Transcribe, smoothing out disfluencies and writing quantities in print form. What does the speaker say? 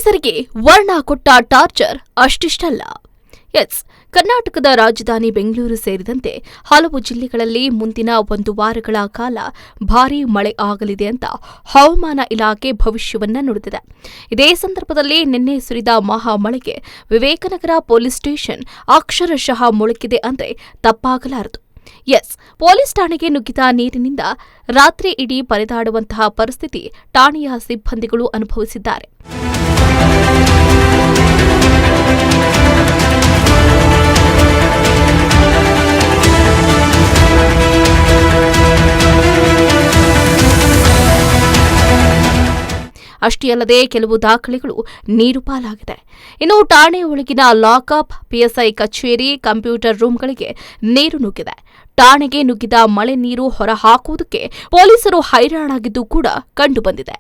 ಪೊಲೀಸರಿಗೆ ವರ್ಣ ಕೊಟ್ಟ ಟಾರ್ಚರ್ ಅಷ್ಟಿಷ್ಟಲ್ಲ. ಎಸ್, ಕರ್ನಾಟಕದ ರಾಜಧಾನಿ ಬೆಂಗಳೂರು ಸೇರಿದಂತೆ ಹಲವು ಜಿಲ್ಲೆಗಳಲ್ಲಿ ಮುಂದಿನ 1 ವಾರಗಳ ಕಾಲ ಭಾರೀ ಮಳೆ ಆಗಲಿದೆ ಅಂತ ಹವಾಮಾನ ಇಲಾಖೆ ಭವಿಷ್ಯವನ್ನ ನುಡಿದಿದೆ. ಇದೇ ಸಂದರ್ಭದಲ್ಲಿ ನಿನ್ನೆ ಸುರಿದ ಮಹಾಮಳೆಗೆ ವಿವೇಕನಗರ ಪೊಲೀಸ್ ಸ್ಟೇಷನ್ ಅಕ್ಷರಶಃ ಮುಳುಗಿದೆ ಅಂದ್ರೆ ತಪ್ಪಾಗಲಾರದು. ಎಸ್, ಪೊಲೀಸ್ ಠಾಣೆಗೆ ನುಗ್ಗಿದ ನೀರಿನಿಂದ ರಾತ್ರಿ ಇಡೀ ಪರದಾಡುವಂತಹ ಪರಿಸ್ಥಿತಿ ಠಾಣೆಯ ಸಿಬ್ಬಂದಿಗಳು ಅನುಭವಿಸಿದ್ದಾರೆ. ಅಷ್ಟೇ ಅಲ್ಲದೆ ಕೆಲವು ದಾಖಲೆಗಳು ನೀರು ಪಾಲಾಗಿದೆ. ಇನ್ನು ಠಾಣೆ ಒಳಗಿನ ಲಾಕಪ್, ಪಿಎಸ್ಐ ಕಚೇರಿ, ಕಂಪ್ಯೂಟರ್ ರೂಂಗಳಿಗೆ ನೀರು ನುಗ್ಗಿದೆ. ಠಾಣೆಗೆ ನುಗ್ಗಿದ ಮಳೆ ನೀರು ಹೊರ ಹಾಕುವುದಕ್ಕೆ ಪೊಲೀಸರು ಹೈರಾಣಾಗಿದ್ದು ಕೂಡ ಕಂಡುಬಂದಿದೆ.